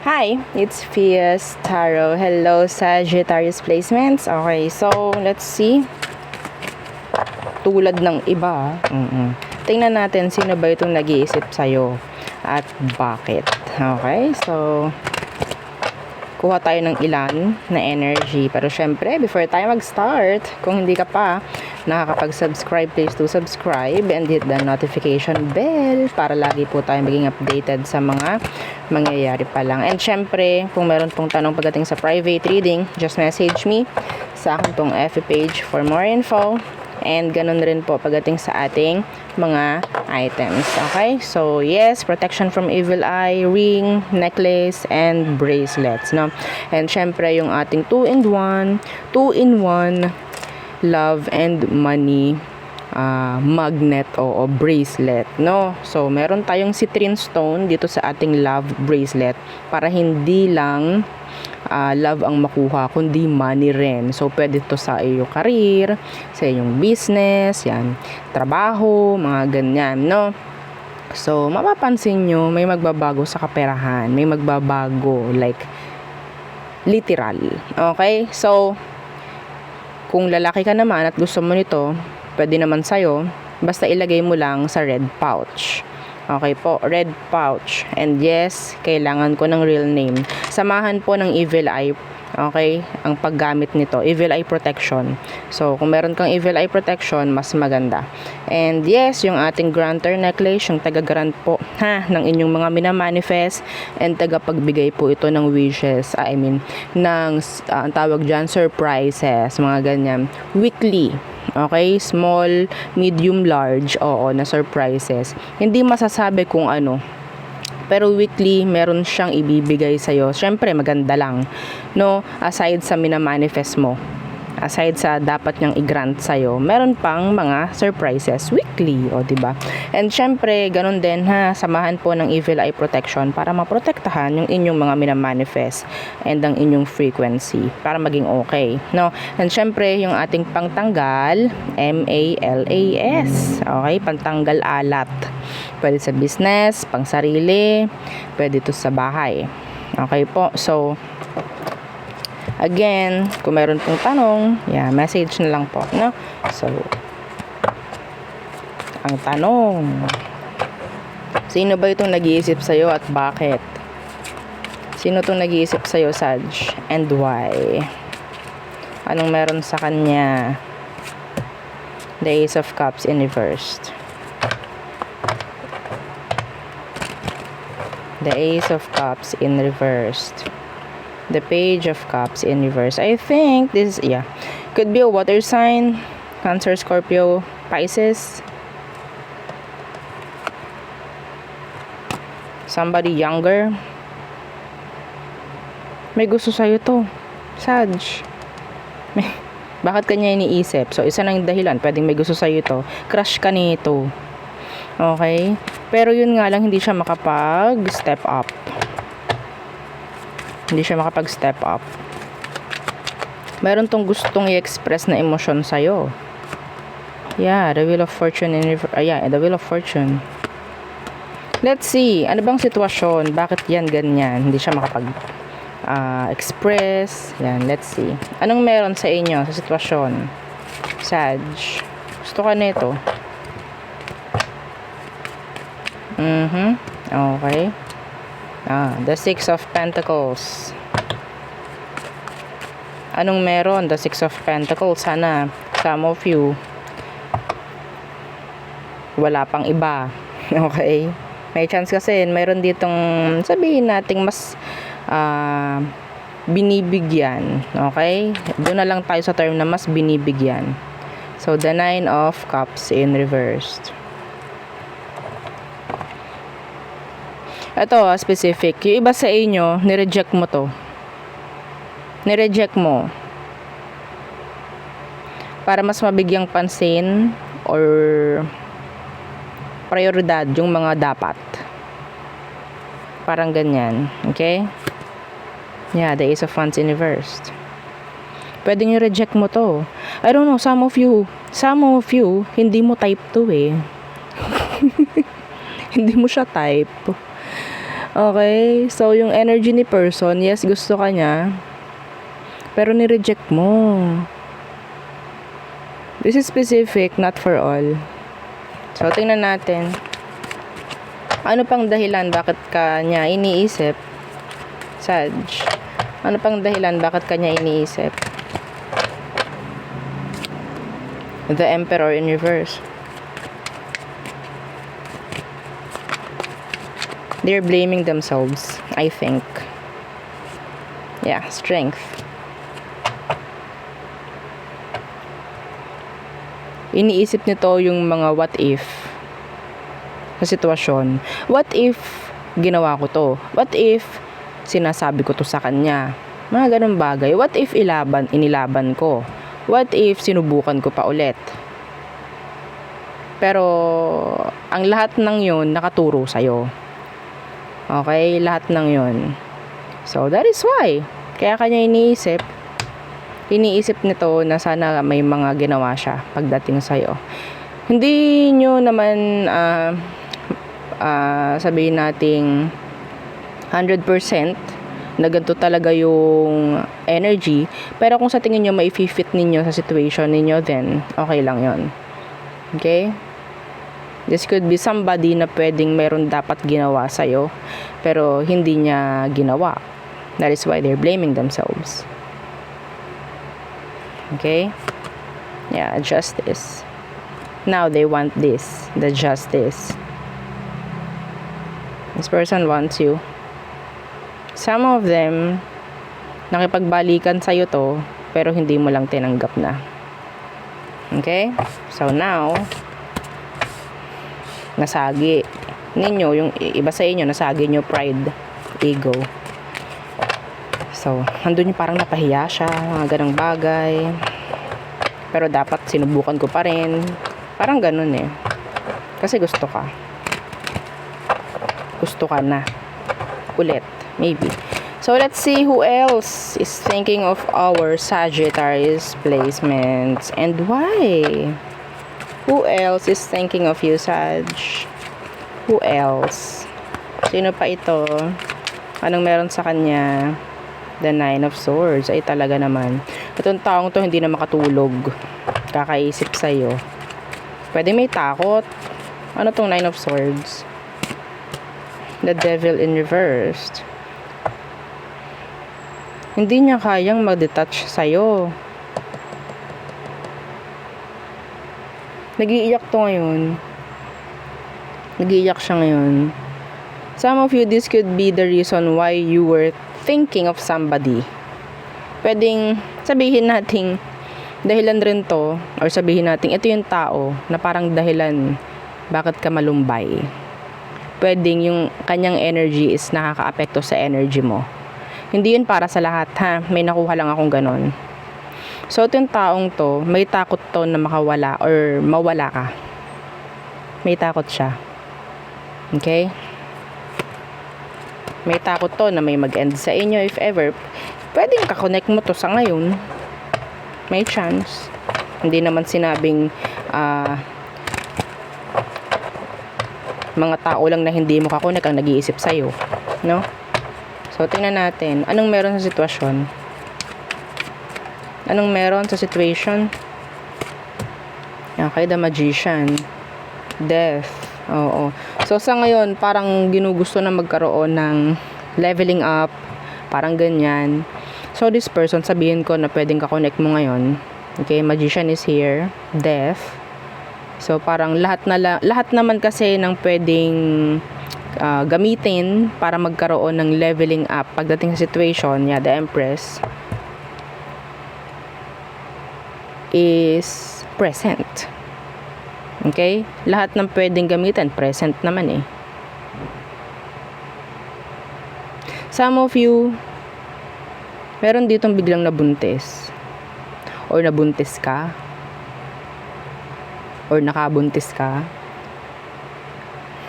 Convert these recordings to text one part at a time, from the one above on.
Hi, it's Fias Tarot. Hello, Sagittarius placements. Okay, so let's see. Tulad ng iba, tingnan natin sino ba itong nag-iisip sa'yo at bakit. Okay, so kuha tayo ng ilan na energy. Pero syempre, before tayo mag-start, kung hindi ka pa nakakapag-subscribe, please do subscribe and hit the notification bell para lagi po tayo maging updated sa mga mangyayari pa lang. And syempre, kung meron pong tanong pagdating sa private reading, just message me sa akin pong FB page for more info. And ganun rin po pagdating sa ating mga items. Okay? So, yes, protection from evil eye, ring, necklace, and bracelets. No? And syempre, yung ating 2-in-1 love and money magnet o bracelet, no? So, meron tayong citrine stone dito sa ating love bracelet para hindi lang love ang makuha, kundi money rin. So, pwede to sa iyong career, sa iyong business, yan, trabaho, mga ganyan, no? So, mapapansin nyo, may magbabago sa kaperahan, may magbabago, like, literal. Okay? So, kung lalaki ka naman at gusto mo nito, pwede naman sa'yo, basta ilagay mo lang sa red pouch. Okay po, red pouch. And yes, kailangan ko ng real name. Samahan po ng evil eye. Okay, ang paggamit nito, evil eye protection. So, kung meron kang evil eye protection, mas maganda. And yes, yung ating grantor necklace, yung taga-grant po ng inyong mga minamanifest and tagapagbigay po ito ng wishes. I mean, ng ang tawag dyan, surprises, mga ganyan. Weekly. Okay, small, medium, large, oo, na surprises. Hindi masasabi kung ano. Pero weekly, meron siyang ibibigay sa'yo. Siyempre, maganda lang. No? Aside sa minamanifest mo. Aside sa dapat niyang i-grant sa'yo, meron pang mga surprises weekly. O, diba? And syempre, ganun din samahan po ng evil eye protection para maprotektahan yung inyong mga minamanifest and ang inyong frequency para maging okay. No? And syempre, yung ating pangtanggal, MALAS. Okay? Pantanggal alat. Pwede sa business, pang sarili, pwede to sa bahay. Okay po. So, again, kung meron pong tanong, message na lang po, no? So, ang tanong, sino ba itong nag-iisip sa'yo at bakit? Sino itong nag-iisip sa'yo, Sag? And why? Anong meron sa kanya? The Ace of Cups in reversed. The Ace of Cups in reversed. The Page of Cups in reverse. I think this, could be a water sign. Cancer, Scorpio, Pisces. Somebody younger. May gusto sa'yo to, Sag. Bakit kanya iniisip? So, isa na yung dahilan. Pwedeng may gusto sa'yo to. Crush ka nito. Okay? Pero yun nga lang, hindi siya makapag-step up. Hindi siya makapag-step up. Meron tong gustong i-express na emosyon sa'yo. Yeah, the Wheel of Fortune in the Wheel of Fortune. Let's see, ano bang sitwasyon? Bakit yan ganyan? Hindi siya makapag-express. Yan, let's see. Anong meron sa inyo sa sitwasyon? Sag. Gusto ka nito? Okay. The Six of Pentacles. Anong meron? The Six of Pentacles. Sana, some of you, wala pang iba. Okay? May chance kasi, mayroon ditong, sabihin nating mas binibigyan. Okay? Doon na lang tayo sa term na mas binibigyan. So, the Nine of Cups in reversed. Ito, specific. Yung iba sa inyo, nireject mo to. Nireject mo. Para mas mabigyang pansin or prioridad yung mga dapat. Parang ganyan. Okay? Yeah, the Ace of Wands in reversed. Pwedeng i-reject mo to. I don't know, some of you, hindi mo type to eh. Hindi mo siya type. Okay? So, yung energy ni person, yes, gusto ka niya, pero ni-reject mo. This is specific, not for all. So, tingnan natin. Ano pang dahilan bakit ka niya iniisip? Sag. Ano pang dahilan bakit ka niya iniisip? The Emperor in reverse. They're blaming themselves, I think. Yeah, strength. Iniisip nito yung mga what if sa sitwasyon. What if ginawa ko to? What if sinasabi ko to sa kanya? Mga ganun bagay. What if inilaban ko? What if sinubukan ko pa ulit? Pero ang lahat ng yun nakaturo sa'yo. Okay? Lahat ng yun. So, that is why. Kaya kanya iniisip nito na sana may mga ginawa siya pagdating sa'yo. Hindi nyo naman sabihin nating 100% na ganito talaga yung energy. Pero kung sa tingin nyo mai-fit ninyo sa situation ninyo, then okay lang yon. Okay? This could be somebody na pwedeng meron dapat ginawa sa'yo, pero hindi niya ginawa. That is why they're blaming themselves. Okay? Yeah, justice. Now they want this, the justice. This person wants you. Some of them, nakipagbalikan sa'yo to, pero hindi mo lang tinanggap na. Okay? So now, nasagi ninyo, yung iba sa inyo, nasagi nyo pride, ego. So, andun yung parang napahiya siya, mga ganang bagay. Pero dapat sinubukan ko pa rin. Parang ganun eh. Kasi gusto ka. Gusto ka na. Ulit. Maybe. So, let's see who else is thinking of our Sagittarius placements. And why? Who else is thinking of you, Sag? Who else? Sino pa ito? Anong meron sa kanya? The Nine of Swords. Ay talaga naman. Itong taong to hindi na makatulog. Kakaisip sa'yo. Pwede may takot. Ano tong Nine of Swords? The Devil in reversed. Hindi niya kayang mag-detach sa'yo. Nag-iiyak to ngayon. Nag-iiyak siya ngayon. Some of you, this could be the reason why you were thinking of somebody. Pwedeng sabihin nating dahilan rin to, or sabihin nating ito yung tao na parang dahilan bakit ka malumbay. Pwedeng yung kanyang energy is nakaka-apekto sa energy mo. Hindi yun para sa lahat, ha? May nakuha lang akong ganon. So, itong taong to, may takot to na makawala or mawala ka. May takot siya. Okay? May takot to na may mag-end sa inyo if ever. Pwedeng kakonect mo to sa ngayon. May chance. Hindi naman sinabing mga tao lang na hindi mo kakonect ang nag-iisip sa'yo. No? So, tingnan natin. Anong meron sa sitwasyon? Anong meron sa situation? Okay, the Magician. Death. Oo. So, sa ngayon, parang ginugusto na magkaroon ng leveling up. Parang ganyan. So, this person, sabihin ko na pwedeng ka-connect mo ngayon. Okay, Magician is here. Death. So, parang lahat naman kasi ng pwedeng gamitin para magkaroon ng leveling up pagdating sa situation, yeah, the Empress is present. Okay? Lahat ng pwedeng gamitin, present naman eh. Some of you, meron ditong biglang nabuntis. Or nabuntis ka. Or nakabuntis ka.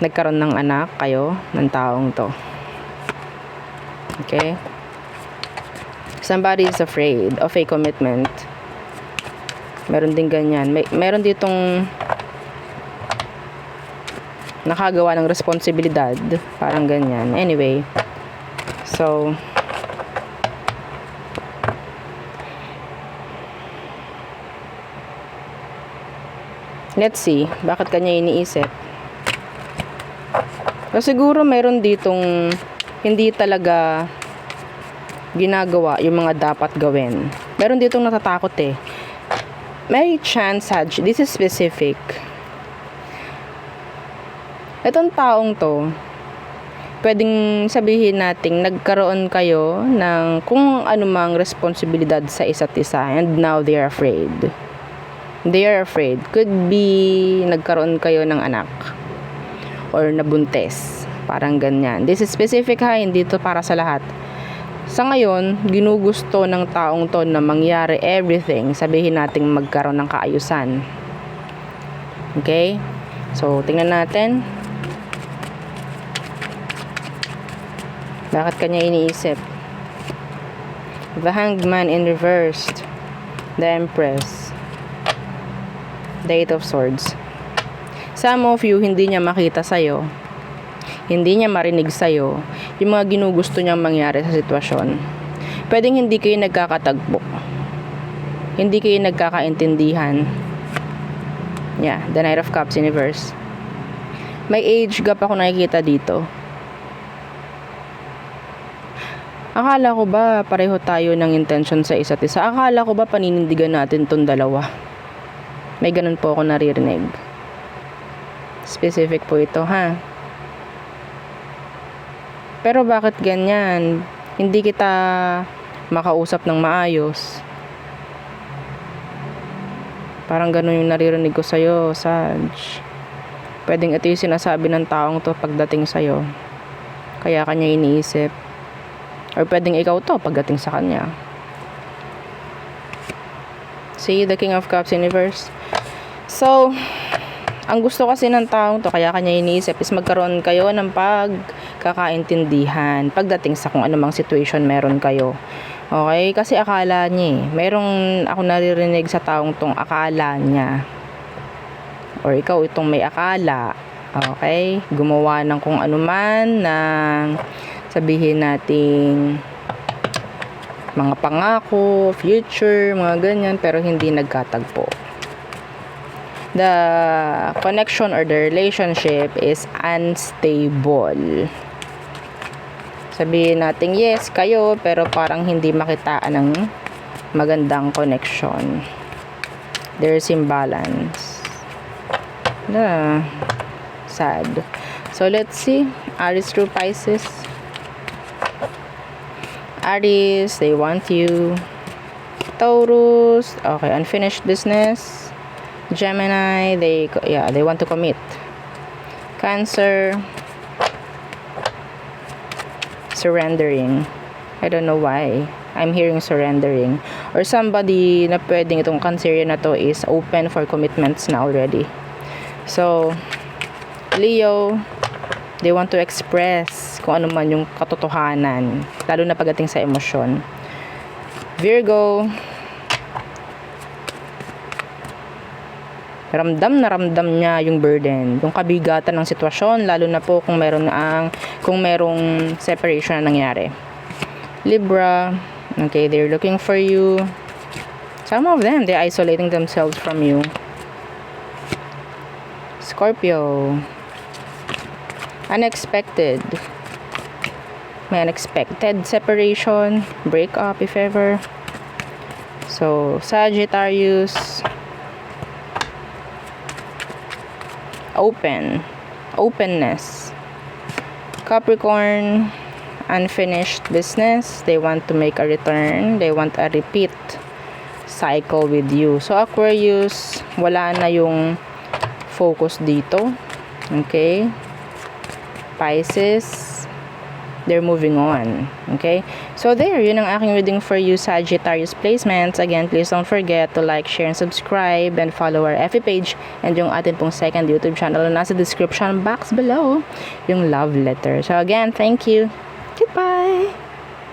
Nagkaroon ng anak kayo, ng taong to. Okay? Somebody is afraid of a commitment. Meron din ganyan. Meron ditong nakagawa ng responsibilidad, parang ganyan. Anyway, so let's see, bakit kanya iniisip? So, siguro mayroon ditong hindi talaga ginagawa yung mga dapat gawin. Meron ditong natatakot eh. May chance, Sag, this is specific. Itong taong to, pwedeng sabihin nating nagkaroon kayo ng kung anumang responsibilidad sa isa't isa and now they are afraid. They are afraid. Could be nagkaroon kayo ng anak or nabuntis. Parang ganyan. This is specific ha, hindi to para sa lahat. Sa ngayon, ginugusto ng taong to na mangyari everything. Sabihin nating magkaroon ng kaayusan. Okay? So, tingnan natin. Bakit kanya iniisip? The Hanged Man in reversed. The Empress. The Eight of Swords. Some of you, hindi niya makita sa'yo. Hindi niya marinig sa'yo yung mga ginugusto niyang mangyari sa sitwasyon. Pwedeng hindi kayo nagkakatagpo. Hindi kayo nagkakaintindihan. Yeah, the Knight of Cups in reverse. May age gap ako nakikita dito. Akala ko ba pareho tayo ng intention sa isa't isa? Akala ko ba paninindigan natin tong dalawa? May ganun po ako naririnig. Specific po ito, ha? Pero bakit ganyan? Hindi kita makausap ng maayos. Parang ganun yung naririnig ko sa'yo, Sag. Pwedeng ito yung sinasabi ng taong to pagdating sa'yo. Kaya kanya iniisip. Or pwedeng ikaw to pagdating sa kanya. See, the King of Cups in reverse. So, ang gusto kasi ng taong to, kaya kanya iniisip, is magkaroon kayo ng pagkakaintindihan pagdating sa kung anumang situation meron kayo. Okay? Kasi akala niya merong ako naririnig sa taong tong akala niya. Or ikaw itong may akala. Okay? Gumawa ng kung anuman ng sabihin nating mga pangako, future, mga ganyan, pero hindi nagkatagpo. The connection or the relationship is unstable. Sabihin natin yes kayo, pero parang hindi makitaan ng magandang connection. There's imbalance. Sad. So let's see. Aries through Pisces. Aries, they want you. Taurus, okay, unfinished business. Gemini, they want to commit. Cancer, surrendering. I don't know why I'm hearing surrendering. Or somebody na pwedeng itong Cancerian na to is open for commitments na already. So, Leo, they want to express kung ano man yung katotohanan, lalo na pagdating sa emosyon. Virgo, ramdam na ramdam niya yung burden, yung kabigatan ng sitwasyon, lalo na po kung merong separation na nangyari. Libra, okay, they're looking for you. Some of them, they're isolating themselves from you. Scorpio, unexpected. May unexpected separation, break up if ever. So, Sagittarius, openness. Capricorn, unfinished business. They want to make a return. They want a repeat cycle with you. So, Aquarius, wala na yung focus dito. Okay? Pisces, they're moving on. Okay? So, there, yun ang aking reading for you, Sagittarius placements. Again, please don't forget to like, share, and subscribe, and follow our FB page, and yung atin pong second YouTube channel na nasa description box below, yung love letter. So, again, thank you. Goodbye!